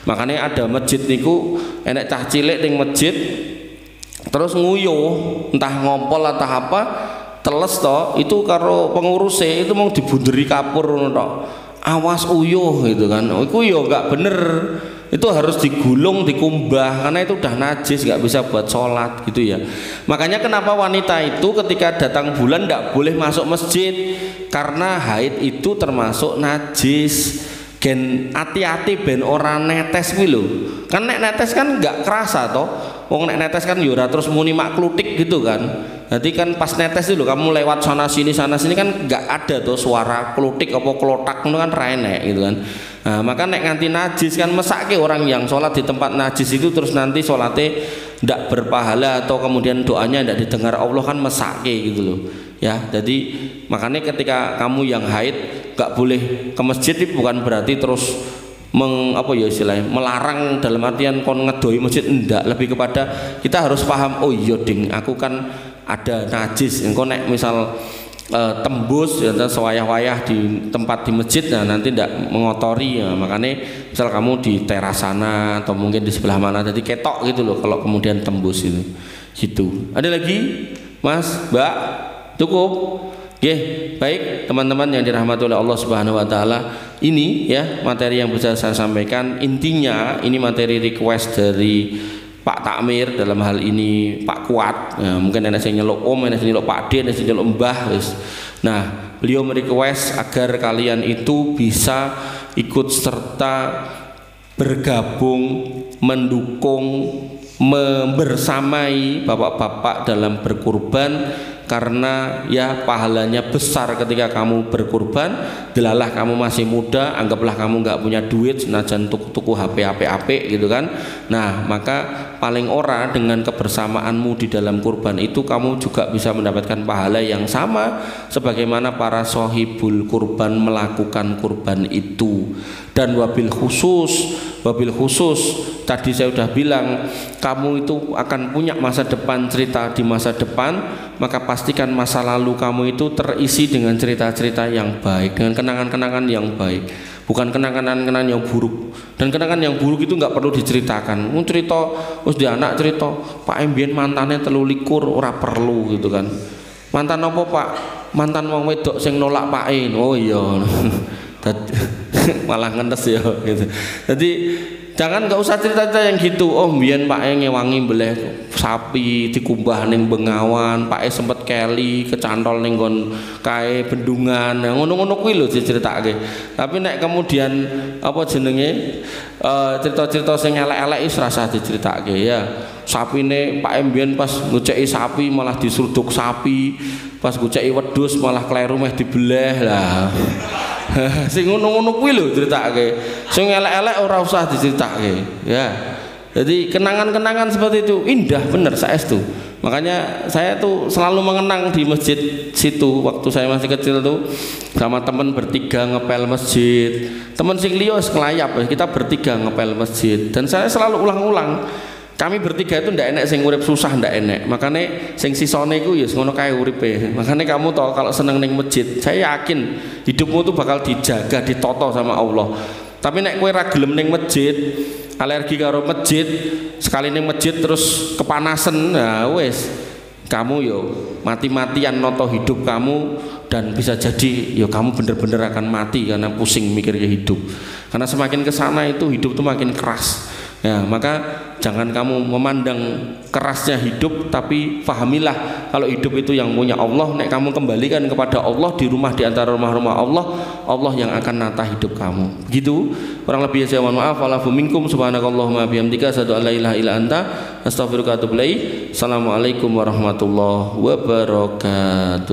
Makanya ada masjid niku enek cah cilik ning masjid terus nguyuh entah ngompol atau apa teles to itu karo pengurusnya itu mau dibunderi kapur ngono tok. Awas uyuh gitu kan. Iku yo enggak bener. Itu harus digulung, dikumbah karena itu udah najis, nggak bisa buat sholat gitu ya. Makanya kenapa wanita itu ketika datang bulan nggak boleh masuk masjid karena haid itu termasuk najis. Gen hati-hati ben orang netes kuwi lho. Kan nek netes kan enggak kerasa toh. Wong nek netes kan yo ora terus muni mak klutik gitu kan. Jadi kan pas netes itu lho kamu lewat sana sini kan enggak ada tuh suara klutik apa klotak itu kan ra enek gitu kan. Nah, maka nek nganti najis kan mesake orang yang sholat di tempat najis itu terus nanti sholatnya ndak berpahala atau kemudian doanya ndak didengar Allah kan mesake gitu loh. Ya, jadi makanya ketika kamu yang haid gak boleh ke masjid itu bukan berarti terus melarang dalam artian kon ngedoi masjid, enggak, lebih kepada kita harus paham, oh iya ding aku kan ada najis, engko nek misal tembus ya sewayah-wayah di tempat di masjid, nah nanti tidak mengotori ya. Makanya misal kamu di teras sana atau mungkin di sebelah mana jadi ketok gitu loh kalau kemudian tembus itu gitu. Ada lagi Mas, Mbak? Cukup? Baik teman-teman yang dirahmati oleh Allah Subhanahu wa taala, ini ya materi yang bisa saya sampaikan. Intinya ini materi request dari Pak Takmir, dalam hal ini Pak Kuat ya, mungkin ada yang nyeluk Om, ada yang nyeluk Pak D, ada yang nyeluk Mbah wis. Nah beliau merequest agar kalian itu bisa ikut serta bergabung, mendukung, membersamai bapak-bapak dalam berkurban, karena ya pahalanya besar ketika kamu berkurban. Delalah kamu masih muda, anggaplah kamu nggak punya duit senajan tuku HP gitu kan. Nah maka paling ora dengan kebersamaanmu di dalam kurban itu kamu juga bisa mendapatkan pahala yang sama sebagaimana para sohibul kurban melakukan kurban itu. Dan wabil khusus tadi saya sudah bilang, kamu itu akan punya masa depan, cerita di masa depan, maka pastikan masa lalu kamu itu terisi dengan cerita-cerita yang baik, dengan kenangan-kenangan yang baik, bukan kenangan-kenangan yang buruk. Dan kenangan yang buruk itu nggak perlu diceritakan. Cerita terus dia anak cerita Pak Embien mantannya 23 ora perlu gitu kan. Mantan apa Pak? Mantan wong wedok sing nolak Pak E. Oh iya. Malah ngenes ya gitu. Jadi jangan nggak usah cerita-cerita yang gitu. Oh mbiyen Pak E ngewangi beleh sapi dikumbah ning Bengawan, Pak E sempet keli kecantol ning nggon kae bendungan. Nah, ngono-ngono kuwi lho diceritake. Tapi nek kemudian apa jenenge cerita-cerita sing elek-elek wis rasa diceritake ya. Sapine Pak E mbiyen pas nguceki sapi malah diseruduk sapi, pas nguceki wedhus malah kleru meh dibeleh lah. Sing ngono-ngono kuwi lho critakake. Sing elek-elek ora usah diceritake ya. Jadi kenangan-kenangan seperti itu indah bener saestu. Makanya saya tuh selalu mengenang di masjid situ waktu saya masih kecil tuh sama teman bertiga ngepel masjid. Teman sing liya wis kelayap, kita bertiga ngepel masjid dan saya selalu ulang-ulang. Kami bertiga itu ndak enek sing urip susah, ndak enek. Makanya sing sisone iku ya ngono kae uripe. Makanya kamu tau kalau seneng ning masjid, saya yakin hidupmu tuh bakal dijaga, ditoto sama Allah. Tapi nek kowe ra gelem ning masjid, alergi karo masjid, sekali ning masjid terus kepanasan, nah wis kamu yo mati-matian noto hidup kamu dan bisa jadi yo kamu bener-bener akan mati karena pusing mikirnya hidup. Karena semakin kesana itu hidup tuh makin keras. Ya, maka jangan kamu memandang kerasnya hidup, tapi fahamilah kalau hidup itu yang punya Allah. Nek kamu kembalikan kepada Allah di rumah di antara rumah-rumah Allah, Allah yang akan nata hidup kamu. Begitu kurang lebih saya mohon maaf. Walafu minkum subhanakallahumma bihamdika asyhadu an la ilaha illa anta astaghfiruka wa atubu ilaik. Assalamualaikum warahmatullahi wabarakatuh.